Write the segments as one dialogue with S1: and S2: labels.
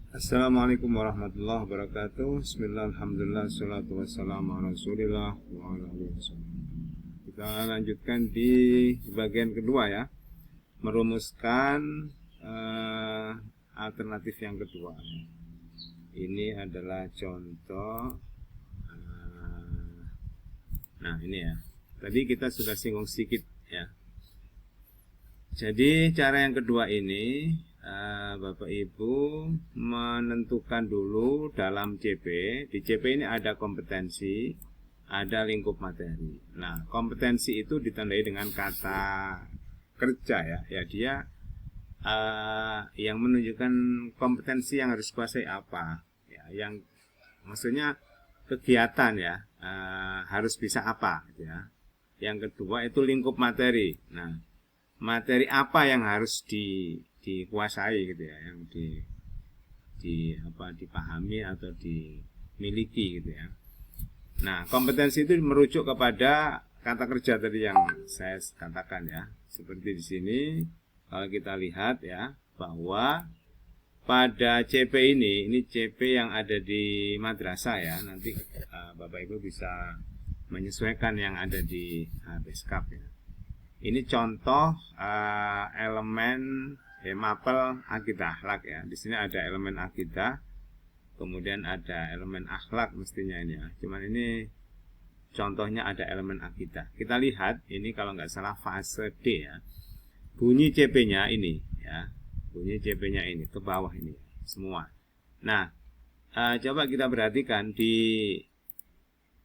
S1: Assalamualaikum warahmatullahi wabarakatuh. Bismillah, alhamdulillah, salatu wassalamu ala rasulillah wa ala alihi wasallam. Kita lanjutkan di bagian kedua ya, merumuskan alternatif yang kedua. Ini adalah contoh. Nah ini ya, tadi kita sudah singgung sedikit ya. Jadi cara yang kedua ini, Bapak Ibu menentukan dulu dalam CP. Di CP ini ada kompetensi, ada lingkup materi. Nah, kompetensi itu ditandai dengan kata kerja ya. Ya dia yang menunjukkan kompetensi yang harus kuasai apa. Ya, yang maksudnya kegiatan ya, harus bisa apa gitu ya. Yang kedua itu lingkup materi. Nah, materi apa yang harus dikuasai gitu ya, yang dipahami atau dimiliki gitu ya. Nah, kompetensi itu merujuk kepada kata kerja tadi yang saya katakan ya. Seperti di sini kalau kita lihat ya, bahwa pada CP ini CP yang ada di madrasah ya. Nanti Bapak Ibu bisa menyesuaikan yang ada di Beskap ya. Ini contoh elemen mapel akidah akhlak ya. Di sini ada elemen akidah, kemudian ada elemen akhlak mestinya ini ya. Cuman ini contohnya ada elemen akidah. Kita lihat ini kalau nggak salah fase D ya. Bunyi CP-nya ini ya. Bunyi CP-nya ini ke bawah ini semua. Nah, coba kita perhatikan di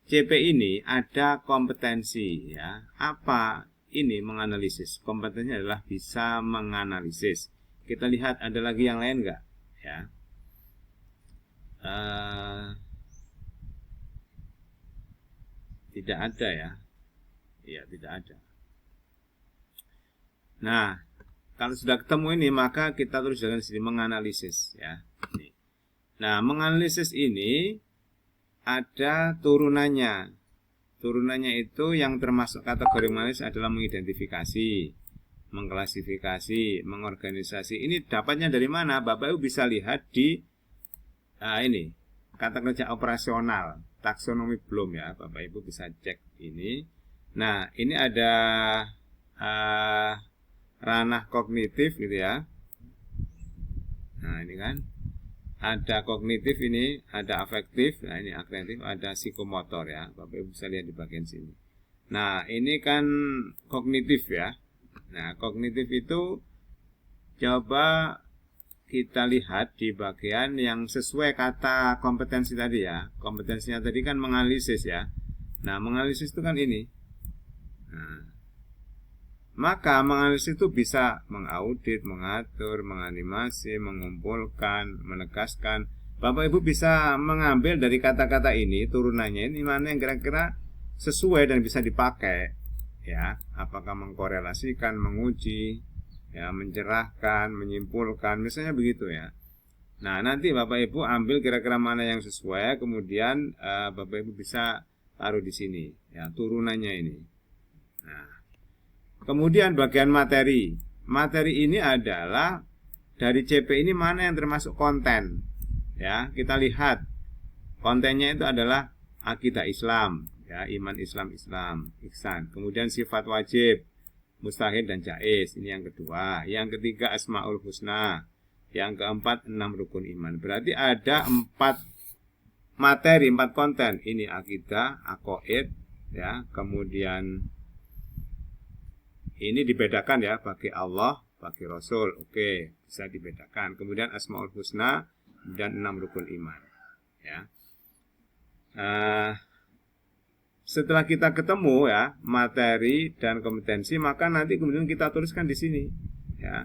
S1: CP ini ada kompetensi ya. Apa ini menganalisis? Kompetensinya adalah bisa menganalisis. Kita lihat ada lagi yang lain enggak ya? Tidak ada ya. Iya, tidak ada. Nah, kalau sudah ketemu ini maka kita tulis dengan sini menganalisis ya. Nah, menganalisis ini ada turunannya. Turunannya itu yang termasuk kategori menganalisis adalah mengidentifikasi, mengklasifikasi, mengorganisasi. Ini dapatnya dari mana? Bapak Ibu bisa lihat di ini kata kerja operasional, taksonomi belum ya. Bapak Ibu bisa cek ini. Nah, ini ada ranah kognitif gitu ya. Nah, ini kan ada kognitif ini, ada afektif, nah ini afektif, ada psikomotor ya. Bapak Ibu bisa lihat di bagian sini. Nah, ini kan kognitif ya. Nah, kognitif itu coba kita lihat di bagian yang sesuai kata kompetensi tadi ya. Kompetensinya tadi kan menganalisis ya. Nah, menganalisis itu kan ini. Nah, maka menganalisis itu bisa mengaudit, mengatur, menganimasi, mengumpulkan, menegaskan. Bapak Ibu bisa mengambil dari kata-kata ini, turunannya ini mana yang kira-kira sesuai dan bisa dipakai. Ya, apakah mengkorelasikan, menguji, ya, mencerahkan, menyimpulkan, misalnya begitu ya. Nah, nanti Bapak Ibu ambil kira-kira mana yang sesuai, kemudian Bapak Ibu bisa taruh di sini, ya, turunannya ini. Nah, kemudian bagian materi. Materi ini adalah dari CP ini mana yang termasuk konten. Ya, kita lihat. Kontennya itu adalah akidah Islam, ya, iman Islam, ihsan. Kemudian sifat wajib, mustahil dan jaiz. Ini yang kedua. Yang ketiga asmaul husna. Yang keempat 6 rukun iman. Berarti ada 4 materi, 4 konten. Ini akidah, aqaid, ya, kemudian ini dibedakan ya, bagi Allah, bagi Rasul. Oke, bisa dibedakan. Kemudian Asmaul Husna dan 6 rukun iman. Ya. Setelah kita ketemu ya materi dan kompetensi, maka nanti kemudian kita tuliskan di sini. Ya.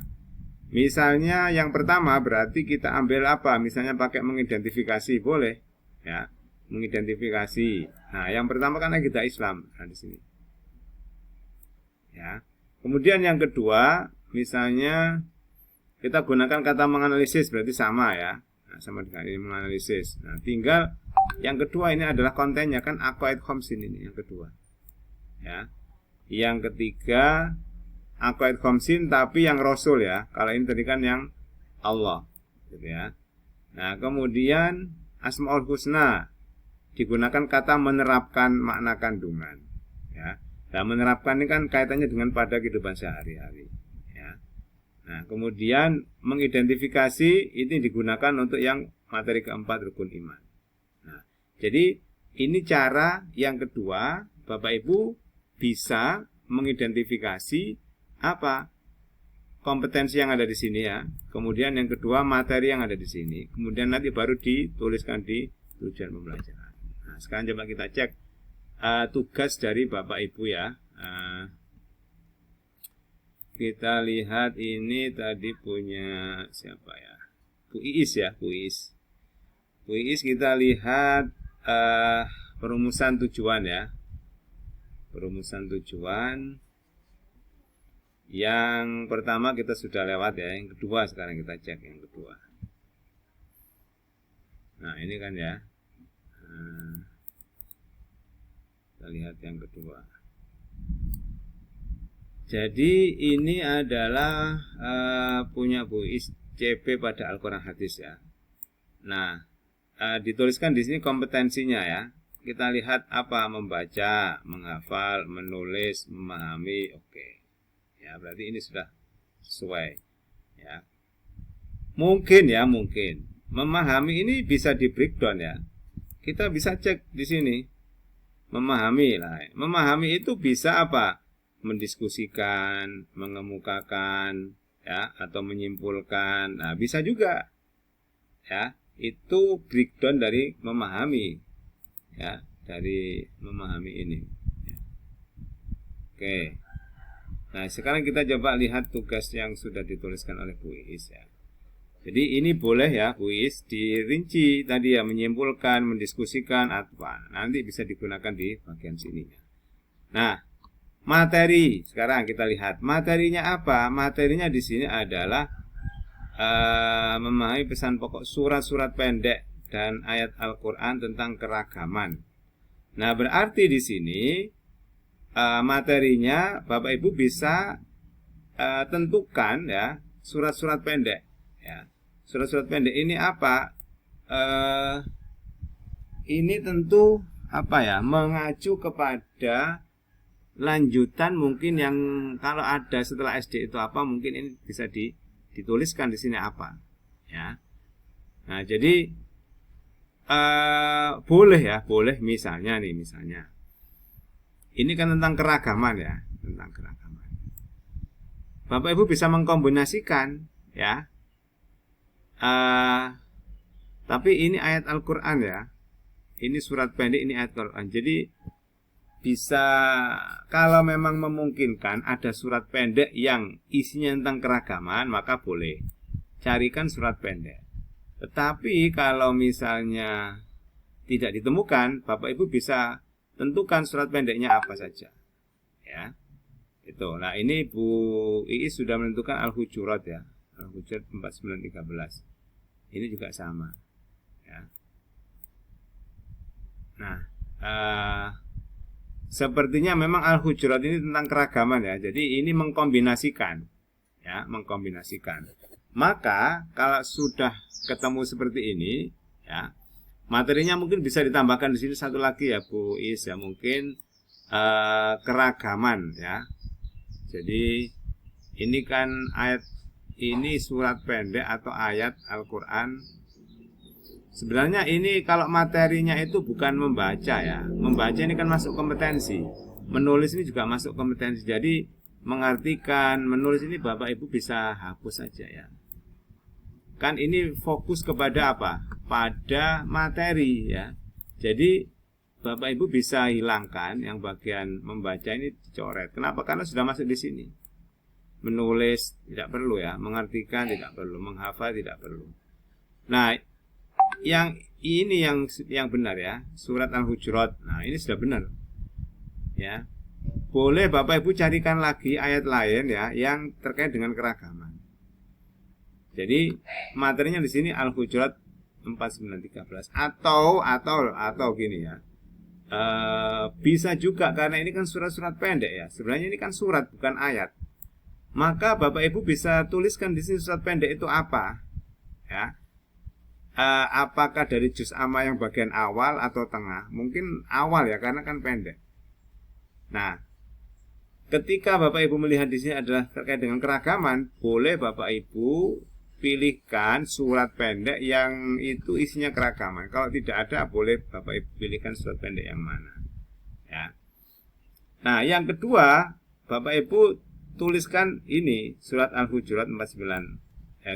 S1: Misalnya yang pertama berarti kita ambil apa? Misalnya pakai mengidentifikasi, boleh. Ya, mengidentifikasi. Nah, yang pertama kan kita Islam. Nah, di sini. Ya. Kemudian yang kedua, misalnya kita gunakan kata menganalisis, berarti sama ya. Nah, sama dengan ini menganalisis. Nah, tinggal yang kedua ini adalah kontennya kan aqaid khamsin ini yang kedua. Ya. Yang ketiga aqaid khamsin tapi yang Rasul ya. Kalau ini tadi kan yang Allah, gitu ya. Nah, kemudian Asmaul Husna digunakan kata menerapkan makna kandungan, ya. Nah, menerapkan ini kan kaitannya dengan pada kehidupan sehari-hari, ya. Nah, kemudian mengidentifikasi ini digunakan untuk yang materi keempat rukun iman. Nah, jadi ini cara yang kedua, Bapak Ibu bisa mengidentifikasi apa kompetensi yang ada di sini ya. Kemudian yang kedua materi yang ada di sini. Kemudian nanti baru dituliskan di tujuan pembelajaran. Nah, sekarang coba kita cek tugas dari Bapak Ibu ya. Kita lihat ini tadi punya siapa ya? Bu Iis ya, Bu Iis. Bu Iis kita lihat perumusan tujuan ya. Perumusan tujuan. Yang pertama kita sudah lewat ya. Yang kedua sekarang kita cek yang kedua. Nah ini kan ya. Kita lihat yang kedua. Jadi ini adalah punya Bu Iis CP pada Al-Quran Hadis ya. Nah, dituliskan di sini kompetensinya ya. Kita lihat apa membaca, menghafal, menulis, memahami. Oke. Ya, berarti ini sudah sesuai. Ya. Mungkin memahami ini bisa di breakdown ya. Kita bisa cek di sini. Memahami lah. Memahami itu bisa apa? Mendiskusikan, mengemukakan, ya, atau menyimpulkan. Nah, bisa juga, ya, itu breakdown dari memahami, ya, dari memahami ini. Ya. Oke. Nah, sekarang kita coba lihat tugas yang sudah dituliskan oleh Bu Iis ya. Jadi ini boleh ya Bu Iis dirinci tadi ya, menyimpulkan, mendiskusikan apa. Nanti bisa digunakan di bagian sininya. Nah, materi, sekarang kita lihat materinya apa? Materinya di sini adalah memahami pesan pokok surat-surat pendek dan ayat Al-Quran tentang keragaman. Nah, berarti di sini materinya Bapak Ibu bisa tentukan ya surat-surat pendek. Ya, surat-surat pendek ini apa? Ini tentu apa ya? Mengacu kepada lanjutan mungkin yang kalau ada setelah SD itu apa, mungkin ini bisa dituliskan di sini apa ya. Nah, jadi boleh ya, boleh misalnya ini kan tentang keragaman ya, tentang keragaman. Bapak Ibu bisa mengkombinasikan ya, tapi ini ayat Al-Quran ya, ini surat pendek, ini ayat Al-Quran. Jadi bisa kalau memang memungkinkan ada surat pendek yang isinya tentang keragaman, maka boleh carikan surat pendek. Tetapi kalau misalnya tidak ditemukan, Bapak Ibu bisa tentukan surat pendeknya apa saja ya. Itu. Nah, ini Bu Iis sudah menentukan Al-Hujurat ya. Al-Hujurat 4913. Ini juga sama ya. Nah, sepertinya memang Al-Hujurat ini tentang keragaman ya. Jadi ini mengkombinasikan ya, mengkombinasikan. Maka kalau sudah ketemu seperti ini ya, materinya mungkin bisa ditambahkan di sini satu lagi ya Bu Is ya, mungkin keragaman ya. Jadi ini kan ayat, ini surat pendek atau ayat Al-Quran. Sebenarnya ini kalau materinya itu bukan membaca ya. Membaca ini kan masuk kompetensi. Menulis ini juga masuk kompetensi. Jadi mengartikan, menulis ini Bapak Ibu bisa hapus saja ya. Kan ini fokus kepada apa? Pada materi ya. Jadi Bapak Ibu bisa hilangkan yang bagian membaca ini dicoret. Kenapa? Karena sudah masuk di sini. Menulis tidak perlu ya, mengartikan tidak perlu, menghafal tidak perlu. Nah, yang ini yang benar ya, surat Al-Hujurat. Nah, ini sudah benar. Ya. Boleh Bapak Ibu carikan lagi ayat lain ya yang terkait dengan keragaman. Jadi, materinya di sini Al-Hujurat 4913 atau gini ya. Bisa juga karena ini kan surat-surat pendek ya. Sebenarnya ini kan surat bukan ayat. Maka Bapak Ibu bisa tuliskan di sini surat pendek itu apa? Ya. apakah dari juz amma yang bagian awal atau tengah? Mungkin awal ya, karena kan pendek. Nah, ketika Bapak Ibu melihat di sini adalah terkait dengan keragaman, boleh Bapak Ibu pilihkan surat pendek yang itu isinya keragaman. Kalau tidak ada, boleh Bapak Ibu pilihkan surat pendek yang mana. Ya. Nah, yang kedua, Bapak Ibu tuliskan ini surat Al-Hujurat 49.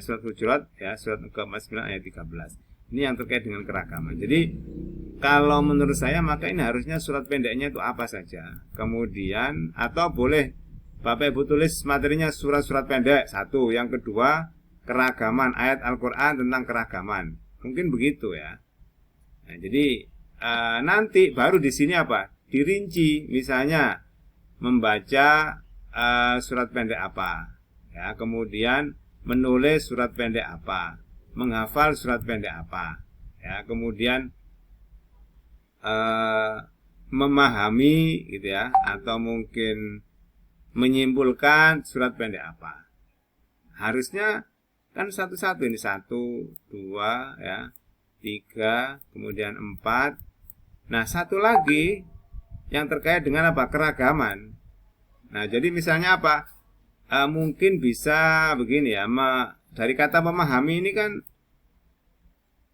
S1: Surat Hujurat ya, surat ke-49 ayat 13. Ini yang terkait dengan keragaman. Jadi kalau menurut saya maka ini harusnya surat pendeknya itu apa saja. Kemudian atau boleh Bapak Ibu tulis materinya surat-surat pendek satu. Yang kedua keragaman, ayat Al-Quran tentang keragaman. Mungkin begitu ya. Nah, jadi nanti baru di sini apa? Dirinci, misalnya membaca surat pendek apa. Ya, kemudian menulis surat pendek apa, menghafal surat pendek apa, ya, kemudian memahami gitu ya, atau mungkin menyimpulkan surat pendek apa. Harusnya kan satu-satu ini 1, 2 ya, 3, kemudian 4. Nah, satu lagi yang terkait dengan apa? Keragaman. Nah, jadi misalnya apa? Mungkin bisa begini ya, dari kata memahami ini kan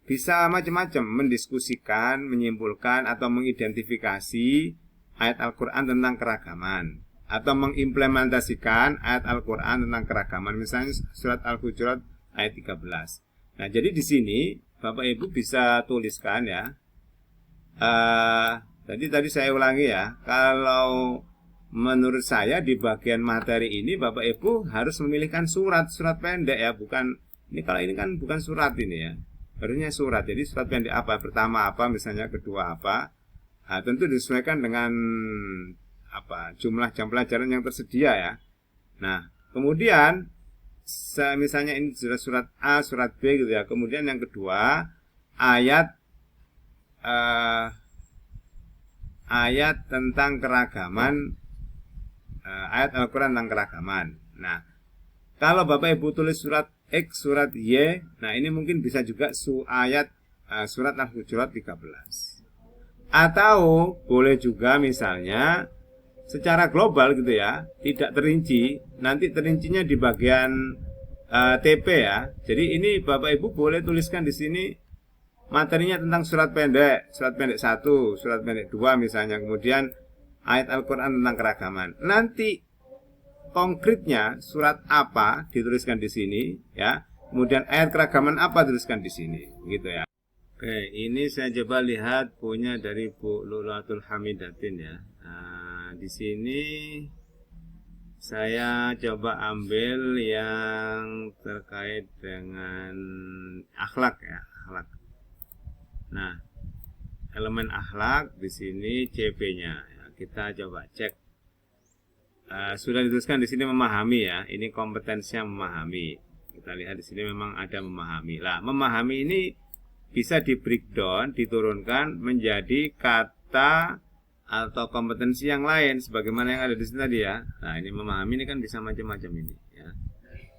S1: bisa macam-macam, mendiskusikan, menyimpulkan atau mengidentifikasi ayat Al-Quran tentang keragaman, atau mengimplementasikan ayat Al-Quran tentang keragaman, misalnya surat Al-Hujurat ayat 13. Nah, jadi di sini Bapak Ibu bisa tuliskan ya. Tadi saya ulangi ya, kalau menurut saya di bagian materi ini Bapak Ibu harus memilihkan surat pendek ya, bukan ini, kalau ini kan bukan surat ini ya. Harusnya surat. Jadi surat pendek apa? Pertama apa, misalnya kedua apa. Nah, tentu disesuaikan dengan apa? Jumlah jam pelajaran yang tersedia ya. Nah, kemudian misalnya ini surat A, surat B gitu ya. Kemudian yang kedua ayat tentang keragaman, ayat Al-Quran tentang keragaman. Nah, kalau Bapak Ibu tulis surat X, surat Y, nah ini mungkin bisa juga surat Al-Hujurat 13. Atau boleh juga misalnya secara global gitu ya, tidak terinci, nanti terincinya di bagian TP ya. Jadi ini Bapak Ibu boleh tuliskan di sini materinya tentang surat pendek 1, surat pendek 2 misalnya, kemudian ayat Al-Quran tentang keragaman. Nanti konkretnya surat apa dituliskan di sini ya. Kemudian ayat keragaman apa dituliskan di sini gitu ya. Oke, ini saya coba lihat punya dari Bu Lulatul Hamidatin ya. Nah, di sini saya coba ambil yang terkait dengan akhlak ya, akhlak. Nah, elemen akhlak di sini CP-nya ya, kita coba cek. Sudah dituliskan di sini memahami ya. Ini kompetensinya memahami. Kita lihat di sini memang ada memahami. Lah, memahami ini bisa di breakdown, diturunkan menjadi kata atau kompetensi yang lain sebagaimana yang ada di sini tadi ya. Nah, ini memahami ini kan bisa macam-macam ini ya.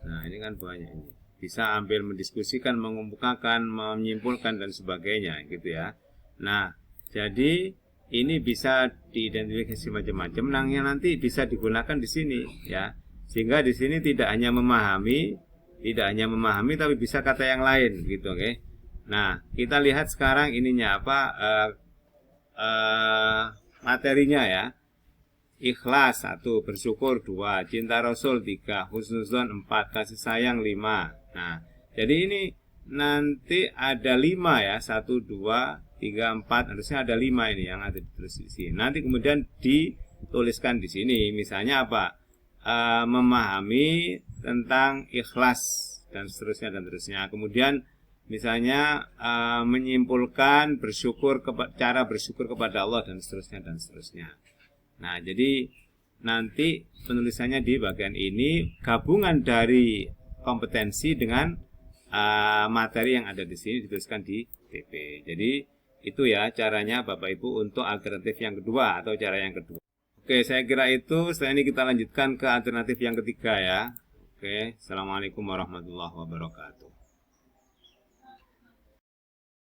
S1: Nah, ini kan banyak ini. Bisa ambil mendiskusikan, mengemukakan, menyimpulkan dan sebagainya gitu ya. Nah, jadi ini bisa diidentifikasi macam-macam, yang nanti bisa digunakan di sini ya. Sehingga di sini tidak hanya memahami tapi bisa kata yang lain gitu, oke. Nah, kita lihat sekarang ininya apa, materinya ya. Ikhlas 1, bersyukur 2, cinta Rasul 3, husnuzon 4, kasih sayang 5. Nah, jadi ini nanti ada 5 ya, 1, 2, 3, 4, harusnya ada 5 ini yang ada ditulis di sini. Nanti kemudian dituliskan di sini, misalnya apa? Memahami tentang ikhlas dan seterusnya. Kemudian misalnya menyimpulkan cara bersyukur kepada Allah dan seterusnya. Nah, jadi nanti penulisannya di bagian ini gabungan dari kompetensi dengan materi yang ada di sini dituliskan di TP. Jadi itu ya caranya Bapak Ibu untuk alternatif yang kedua atau cara yang kedua. Oke, saya kira itu. Setelah ini kita lanjutkan ke alternatif yang ketiga ya. Oke, assalamualaikum warahmatullahi wabarakatuh.